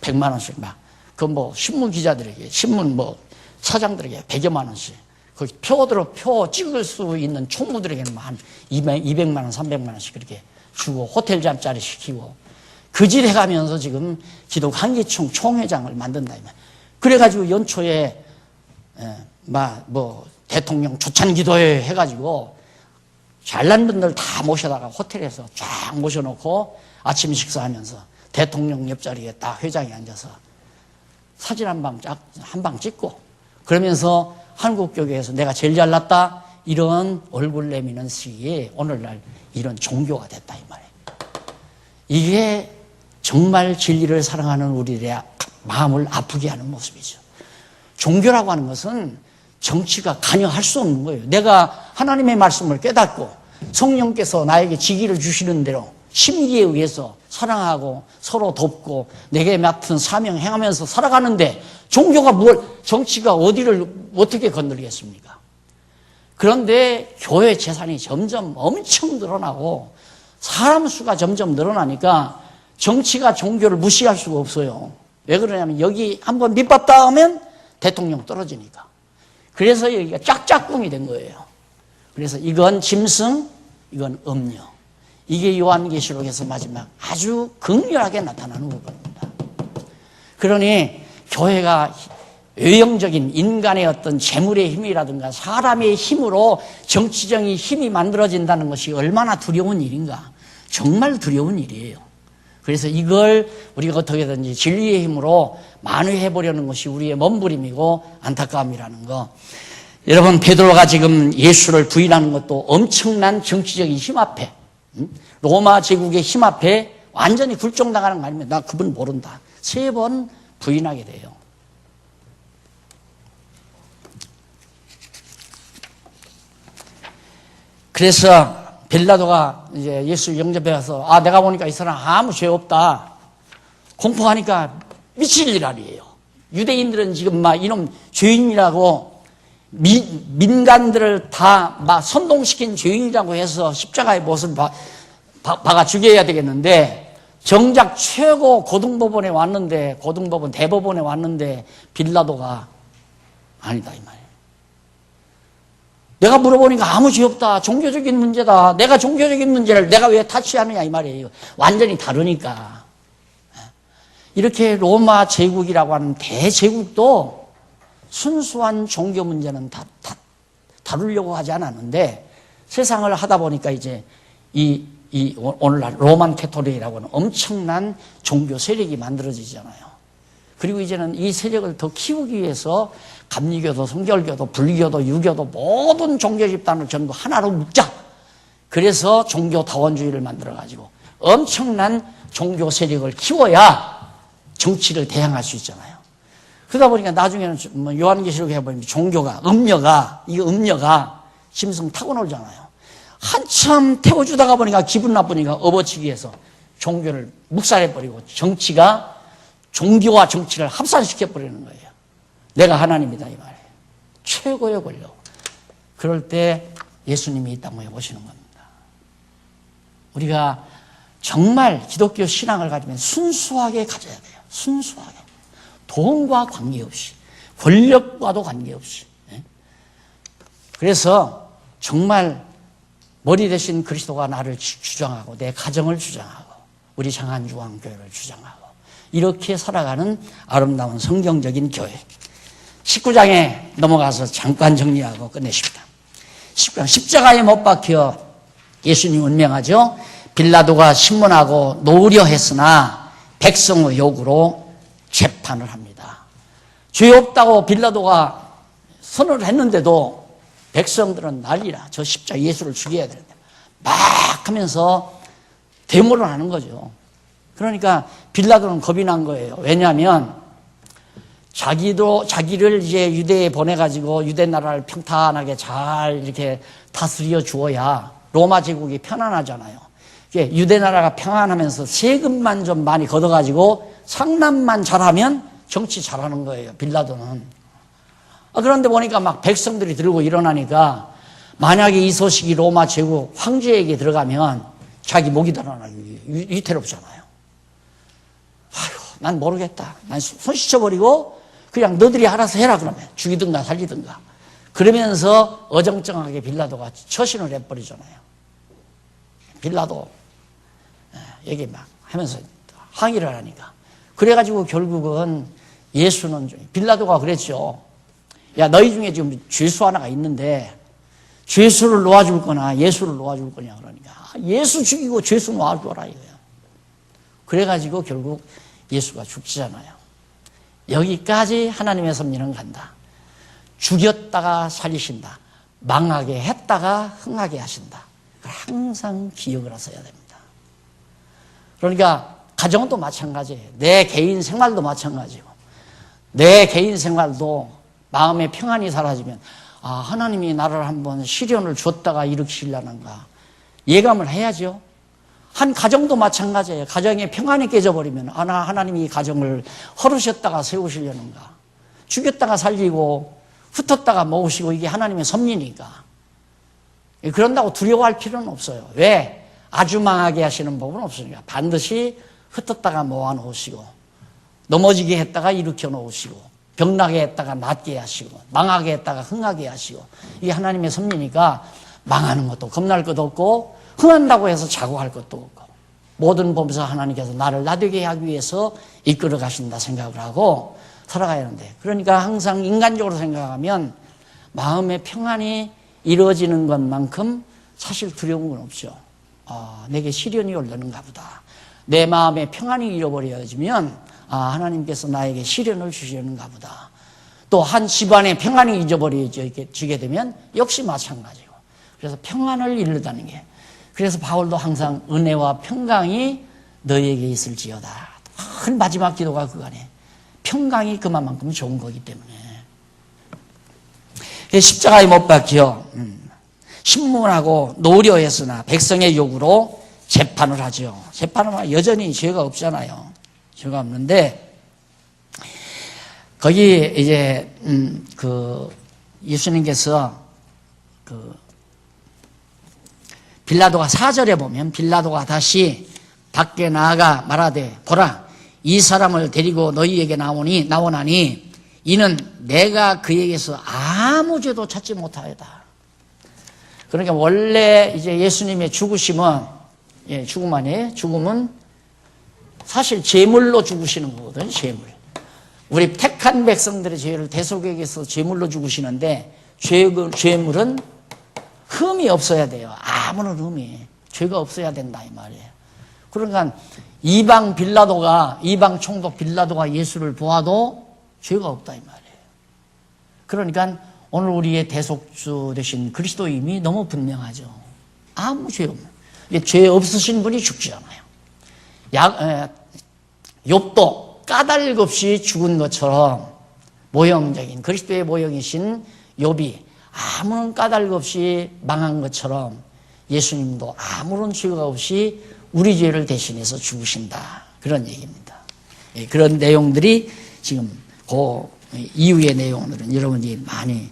100만 원씩 막 그 뭐 신문 기자들에게, 신문 뭐 사장들에게 100여만 원씩, 그 표 찍을 수 있는 총무들에게는 한 200만 원, 300만 원씩 그렇게 주고 호텔 잠자리 시키고 그짓 해가면서 지금 기독 한기총 총회장을 만든다. 그래가지고 연초에 뭐 대통령 조찬 기도회 해가지고 잘난 분들 다 모셔다가 호텔에서 쫙 모셔놓고 아침 식사하면서 대통령 옆자리에 딱 회장이 앉아서 사진 한 방 찍고 그러면서 한국교회에서 내가 제일 잘났다 이런 얼굴 내미는 시기에 오늘날 이런 종교가 됐다 이 말이에요. 이게 정말 진리를 사랑하는 우리들의 마음을 아프게 하는 모습이죠. 종교라고 하는 것은 정치가 관여할 수 없는 거예요. 내가 하나님의 말씀을 깨닫고 성령께서 나에게 지기를 주시는 대로 심기에 의해서 사랑하고 서로 돕고 내게 맡은 사명 행하면서 살아가는데 종교가 정치가 어디를 어떻게 건드리겠습니까? 그런데 교회 재산이 점점 엄청 늘어나고 사람 수가 점점 늘어나니까 정치가 종교를 무시할 수가 없어요. 왜 그러냐면 여기 한번 밑밥 닿으면 대통령 떨어지니까. 그래서 여기가 짝짝꿍이 된 거예요. 그래서 이건 짐승, 이건 음녀. 이게 요한계시록에서 마지막 아주 극렬하게 나타나는 부분입니다. 그러니 교회가 외형적인 인간의 어떤 재물의 힘이라든가 사람의 힘으로 정치적인 힘이 만들어진다는 것이 얼마나 두려운 일인가. 정말 두려운 일이에요. 그래서 이걸 우리가 어떻게든지 진리의 힘으로 만회해보려는 것이 우리의 몸부림이고 안타까움이라는 거. 여러분, 베드로가 지금 예수를 부인하는 것도 엄청난 정치적인 힘 앞에, 로마 제국의 힘 앞에 완전히 굴종당하는 거 아니면 나 그분 모른다. 3번 부인하게 돼요. 그래서 빌라도가 이제 예수 영접해 가서 내가 보니까 이 사람 아무 죄 없다. 공포하니까 미칠 일 아니에요. 유대인들은 지금 막 이놈 죄인이라고 민간들을 다 막 선동시킨 죄인이라고 해서 십자가의 못을 박아 죽여야 되겠는데 정작 최고 고등법원에 왔는데 대법원에 왔는데 빌라도가 아니다 이 말이에요. 내가 물어보니까 아무 죄 없다. 종교적인 문제다. 내가 종교적인 문제를 내가 왜 타치하느냐 이 말이에요. 완전히 다르니까. 이렇게 로마 제국이라고 하는 대제국도 순수한 종교 문제는 다루려고 하지 않았는데 세상을 하다 보니까 이제 오늘날 로만 캐토릭이라고 하는 엄청난 종교 세력이 만들어지잖아요. 그리고 이제는 이 세력을 더 키우기 위해서 감리교도, 성결교도, 불교도, 유교도 모든 종교 집단을 전부 하나로 묶자. 그래서 종교 다원주의를 만들어가지고 엄청난 종교 세력을 키워야 정치를 대항할 수 있잖아요. 그러다 보니까 나중에는 요한계시록에 해보면 음녀가 짐승 타고 놀잖아요. 한참 태워주다가 보니까 기분 나쁘니까 업어치기 위해서 종교를 묵살해버리고 종교와 정치를 합산시켜버리는 거예요. 내가 하나님이다 이 말이에요. 최고의 권력. 그럴 때 예수님이 이 땅에 오시는 겁니다. 우리가 정말 기독교 신앙을 가지면 순수하게 가져야 돼요. 순수하게. 돈과 관계없이, 권력과도 관계없이. 그래서 정말 머리 대신 그리스도가 나를 주장하고 내 가정을 주장하고 우리 장안주왕교회를 주장하고 이렇게 살아가는 아름다운 성경적인 교회. 19장에 넘어가서 잠깐 정리하고 끝내십니다. 19장 십자가에 못 박혀 예수님 운명하죠. 빌라도가 신문하고 놓으려 했으나 백성의 요구로 재판을 합니다. 죄 없다고 빌라도가 선언을 했는데도 백성들은 난리라. 저 십자가 예수를 죽여야 되는데 막 하면서 데모를 하는 거죠. 그러니까 빌라도는 겁이 난 거예요. 왜냐하면 자기를 이제 유대에 보내가지고 유대 나라를 평탄하게 잘 이렇게 다스려 주어야 로마 제국이 편안하잖아요. 유대 나라가 평안하면서 세금만 좀 많이 걷어가지고 상납만 잘하면 정치 잘하는 거예요. 빌라도는. 그런데 보니까 막 백성들이 들고 일어나니까 만약에 이 소식이 로마 제국 황제에게 들어가면 자기 목이 달아나기 위태롭잖아요. 아휴, 난 모르겠다. 난 손 씻어버리고 그냥 너들이 알아서 해라 그러면 죽이든가 살리든가. 그러면서 어정쩡하게 빌라도가 처신을 해버리잖아요. 빌라도 여기 막 하면서 항의를 하니까. 그래가지고 결국은 예수는 빌라도가 그랬죠. 야, 너희 중에 지금 죄수 하나가 있는데 죄수를 놓아줄 거나 예수를 놓아줄 거냐 그러니까 예수 죽이고 죄수 놓아줘라 이거야. 그래가지고 결국 예수가 죽지잖아요. 여기까지 하나님의 섭리는 간다. 죽였다가 살리신다. 망하게 했다가 흥하게 하신다. 항상 기억을 하셔야 됩니다. 그러니까 가정도 마찬가지예요. 내 개인 생활도 마찬가지고 내 개인 생활도 마음의 평안이 사라지면 하나님이 나를 한번 시련을 줬다가 일으키시려는가 예감을 해야죠. 한 가정도 마찬가지예요. 가정의 평안이 깨져버리면 하나님이 이 가정을 헐으셨다가 세우시려는가 죽였다가 살리고 흩었다가 모으시고 이게 하나님의 섭리니까 그런다고 두려워할 필요는 없어요. 왜? 아주 망하게 하시는 법은 없으니까 반드시 흩었다가 모아놓으시고 넘어지게 했다가 일으켜 놓으시고 병나게 했다가 낫게 하시고 망하게 했다가 흥하게 하시고 이게 하나님의 섭리니까 망하는 것도 겁날 것도 없고 흥한다고 해서 자고할 것도 없고 모든 범사 하나님께서 나를 나되게 하기 위해서 이끌어 가신다 생각을 하고 살아가야 하는데 그러니까 항상 인간적으로 생각하면 마음의 평안이 이루어지는 것만큼 사실 두려운 건 없죠. 내게 시련이 올려는가 보다. 내 마음의 평안이 잃어버려지면 하나님께서 나에게 시련을 주시려는가 보다. 또 한 집안의 평안이 잊어버려지게 되면 역시 마찬가지고. 그래서 평안을 잃는다는 게. 그래서 바울도 항상 은혜와 평강이 너희에게 있을지어다. 큰 마지막 기도가 그거네. 평강이 그만큼 좋은 거기 때문에. 십자가에 못 박혀 신문하고 노려했으나 백성의 요구로 재판을 하죠. 재판을 하면 여전히 죄가 없잖아요. 죄가 없는데 거기 이제 예수님께서 빌라도가 4절에 보면 빌라도가 다시 밖에 나아가 말하되 보라 이 사람을 데리고 너희에게 나오나니 이는 내가 그에게서 아무 죄도 찾지 못하였다. 그러니까 원래 이제 예수님의 죽으심은 죽음 아니에요? 죽음은 사실 제물로 죽으시는 거거든요. 제물. 우리 택한 백성들의 죄를 대속에게서 제물로 죽으시는데 죄물은 흠이 없어야 돼요. 아무런 흠이. 죄가 없어야 된다 이 말이에요. 그러니까 이방 총독 빌라도가 예수를 보아도 죄가 없다 이 말이에요. 그러니까 오늘 우리의 대속주 되신 그리스도임이 너무 분명하죠. 아무 죄 없는. 죄 없으신 분이 죽지 않아요. 욥도 까닭 없이 죽은 것처럼 모형적인 그리스도의 모형이신 욥이 아무런 까닭 없이 망한 것처럼 예수님도 아무런 죄가 없이 우리 죄를 대신해서 죽으신다. 그런 얘기입니다. 그런 내용들이 지금 그 이후의 내용들은 여러분이 많이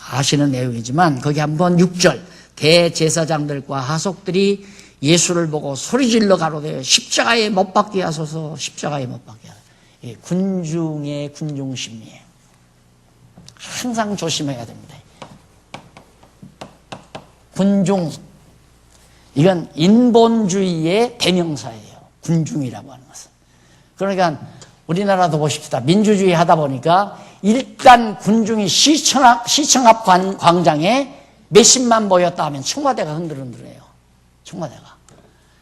아시는 내용이지만 거기 한번 6절 대제사장들과 하속들이 예수를 보고 소리질러 가로되 십자가에 못 박게 하소서. 십자가에 못 박게 하소서. 군중의 군중심리예요. 항상 조심해야 됩니다. 군중 이건 인본주의의 대명사예요. 군중이라고 하는 것은. 그러니까 우리나라도 보십시다. 민주주의 하다 보니까 일단 군중이 시청 앞 광장에 몇십만 모였다 하면 청와대가 흔들흔들해요. 청와대가.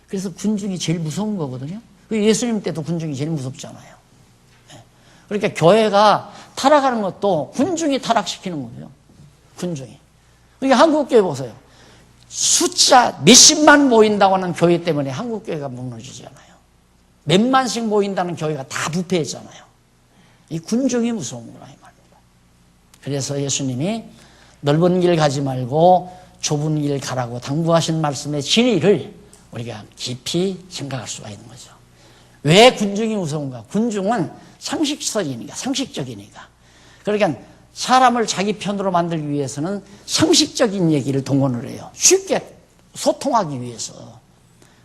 그래서 군중이 제일 무서운 거거든요. 예수님 때도 군중이 제일 무섭잖아요. 그러니까 교회가 타락하는 것도 군중이 타락시키는 거예요. 군중이. 그러니까 한국교회 보세요. 숫자 몇십만 모인다고 하는 교회 때문에 한국교회가 무너지잖아요. 몇만씩 모인다는 교회가 다 부패했잖아요. 이 군중이 무서운구나 이 말입니다. 그래서 예수님이 넓은 길 가지 말고 좁은 길 가라고 당부하신 말씀의 진리를 우리가 깊이 생각할 수가 있는 거죠. 왜 군중이 무서운가? 군중은 상식적이니까. 그러니까 사람을 자기 편으로 만들기 위해서는 상식적인 얘기를 동원을 해요. 쉽게 소통하기 위해서.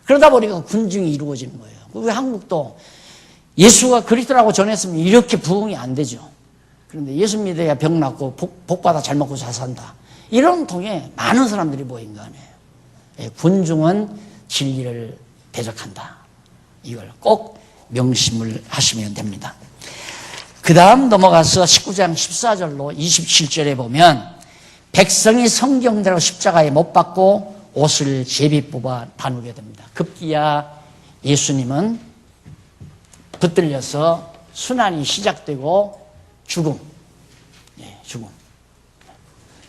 그러다 보니까 군중이 이루어지는 거예요. 우리 한국도 예수가 그리스도라고 전했으면 이렇게 부흥이 안 되죠. 그런데 예수 믿어야 병 낫고 복받아 잘 먹고 잘 산다. 이런 통에 많은 사람들이 모인 거 아니에요. 예, 군중은 진리를 대적한다. 이걸 꼭 명심을 하시면 됩니다. 그 다음 넘어가서 19장 14절로 27절에 보면 백성이 성경대로 십자가에 못 박고 옷을 제비 뽑아 나누게 됩니다. 급기야 예수님은 붙들려서 순환이 시작되고 죽음.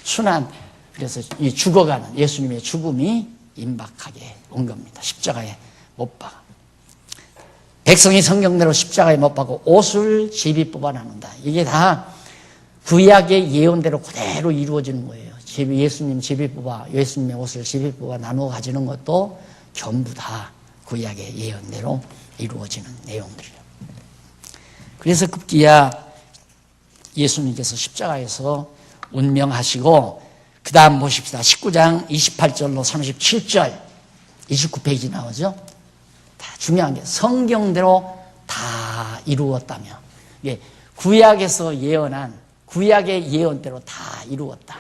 순환, 그래서 이 죽어가는 예수님의 죽음이 임박하게 온 겁니다. 십자가에 못 박아. 백성이 성경대로 십자가에 못 박고 옷을 제비 뽑아 나눈다. 이게 다 구약의 예언대로 그대로 이루어지는 거예요. 예수님의 옷을 제비 뽑아 나누어 가지는 것도 전부 다 구약의 예언대로 이루어지는 내용들이에요. 그래서 급기야 예수님께서 십자가에서 운명하시고, 그 다음 보십시다. 19장 28절로 37절, 29페이지 나오죠? 다 중요한 게 성경대로 다 이루었다며. 예, 구약에서 예언한 구약의 예언대로 다 이루었다.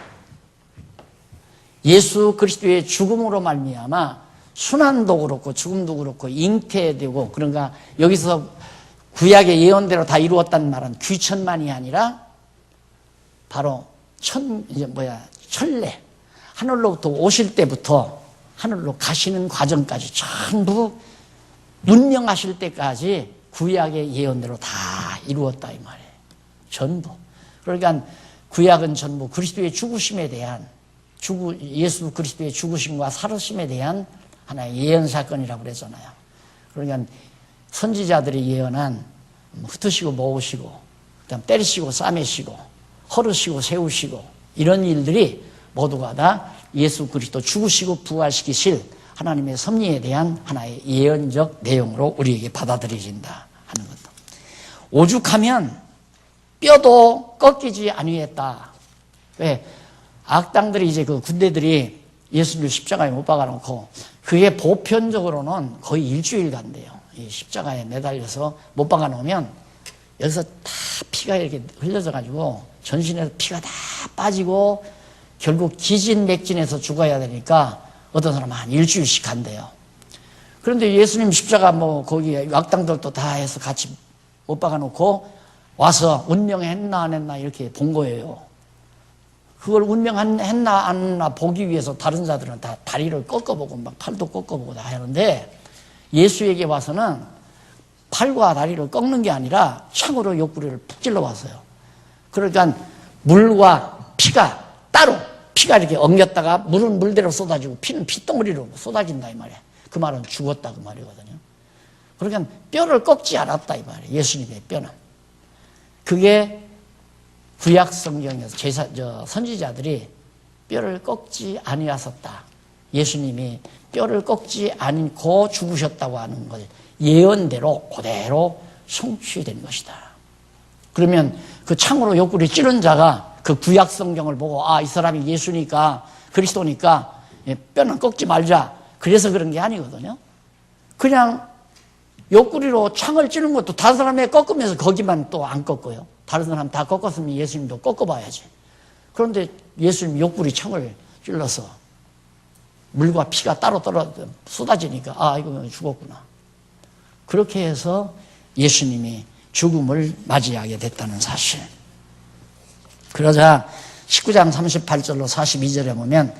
예수 그리스도의 죽음으로 말미암아 순환도 그렇고 죽음도 그렇고 잉태되고, 그러니까 여기서 구약의 예언대로 다 이루었다는 말은 귀천만이 아니라 바로 천례, 하늘로부터 오실 때부터 하늘로 가시는 과정까지 전부 운명하실 때까지 구약의 예언대로 다 이루었다 이 말이에요. 전부. 그러니까 구약은 전부 그리스도의 죽으심에 대한 예수 그리스도의 죽으심과 살으심에 대한 하나의 예언 사건이라고 그랬잖아요. 그러니까 선지자들이 예언한 흩으시고 모으시고, 그다음 때리시고 싸매시고 헐으시고 세우시고 이런 일들이 모두가 다 예수 그리스도 죽으시고 부활시키실 하나님의 섭리에 대한 하나의 예언적 내용으로 우리에게 받아들여진다 하는 것도. 오죽하면 뼈도 꺾이지 아니했다. 왜? 악당들이 이제 그 군대들이 예수를 십자가에 못 박아놓고, 그게 보편적으로는 거의 일주일 간대요. 이 십자가에 매달려서 못 박아놓으면 여기서 다 피가 이렇게 흘려져가지고 전신에서 피가 다 빠지고 결국 기진맥진해서 죽어야 되니까 어떤 사람은 한 일주일씩 간대요. 그런데 예수님 십자가 거기 악당들도 다 해서 같이 못 박아놓고 와서 운명했나 안 했나 이렇게 본 거예요. 그걸 운명했나 안 했나 보기 위해서 다른 자들은 다 다리를 꺾어보고 막 팔도 꺾어보고 다 하는데, 예수에게 와서는 팔과 다리를 꺾는 게 아니라 창으로 옆구리를 푹 찔러봤어요. 그러니까 물과 피가 따로, 피가 이렇게 엉겼다가 물은 물대로 쏟아지고 피는 피덩어리로 쏟아진다 이 말이야. 그 말은 죽었다 그 말이거든요. 그러니까 뼈를 꺾지 않았다 이 말이에요. 예수님의 뼈는. 그게 구약 성경에서 선지자들이 뼈를 꺾지 아니하셨다. 예수님이 뼈를 꺾지 않고 죽으셨다고 하는 걸 예언대로 그대로 성취된 것이다. 그러면 그 창으로 옆구리 찌른 자가 그 구약 성경을 보고 이 사람이 예수니까 그리스도니까 뼈는 꺾지 말자. 그래서 그런 게 아니거든요. 그냥 옆구리로 창을 찌른 것도 다른 사람이 꺾으면서 거기만 또 안 꺾어요. 다른 사람 다 꺾었으면 예수님도 꺾어봐야지. 그런데 예수님 옆구리 창을 찔러서 물과 피가 따로 쏟아지니까 이거 죽었구나. 그렇게 해서 예수님이 죽음을 맞이하게 됐다는 사실. 그러자 19장 38절로 42절에 보면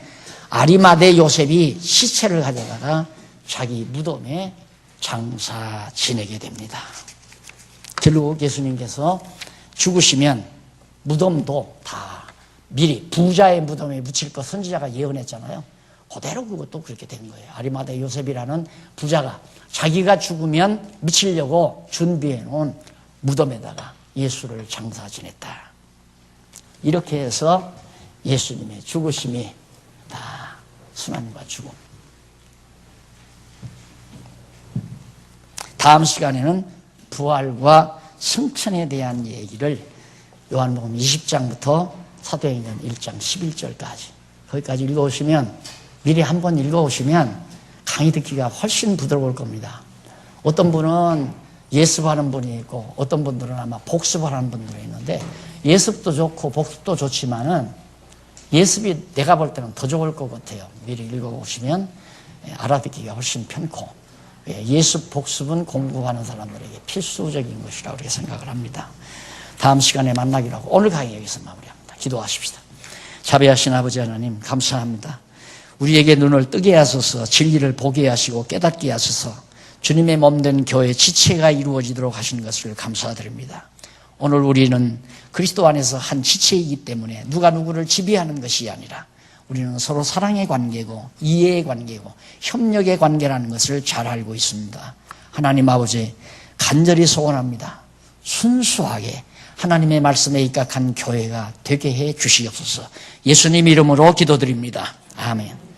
아리마대 요셉이 시체를 가져다가 자기 무덤에 장사 지내게 됩니다. 결국 예수님께서 죽으시면 무덤도 다 미리 부자의 무덤에 묻힐 것 선지자가 예언했잖아요. 그대로 그것도 그렇게 된 거예요. 아리마대 요셉이라는 부자가 자기가 죽으면 묻히려고 준비해 놓은 무덤에다가 예수를 장사 지냈다. 이렇게 해서 예수님의 죽으심이 다 순환과 죽음. 다음 시간에는 부활과 승천에 대한 얘기를 요한복음 20장부터 사도행전 1장 11절까지 거기까지 읽어오시면, 미리 한번 읽어오시면 강의 듣기가 훨씬 부드러울 겁니다. 어떤 분은 예습하는 분이 있고 어떤 분들은 아마 복습하는 분들이 있는데 예습도 좋고 복습도 좋지만은 예습이 내가 볼 때는 더 좋을 것 같아요. 미리 읽어보시면 알아듣기가 훨씬 편고 예습, 복습은 공부하는 사람들에게 필수적인 것이라고 그렇게 생각을 합니다. 다음 시간에 만나기로 하고 오늘 강의 여기서 마무리합니다. 기도하십시다. 자비하신 아버지 하나님 감사합니다. 우리에게 눈을 뜨게 하소서 진리를 보게 하시고 깨닫게 하소서 주님의 몸된 교회 지체가 이루어지도록 하신 것을 감사드립니다. 오늘 우리는 그리스도 안에서 한 지체이기 때문에 누가 누구를 지배하는 것이 아니라 우리는 서로 사랑의 관계고 이해의 관계고 협력의 관계라는 것을 잘 알고 있습니다. 하나님 아버지 간절히 소원합니다. 순수하게 하나님의 말씀에 입각한 교회가 되게 해 주시옵소서. 예수님 이름으로 기도드립니다. 아멘.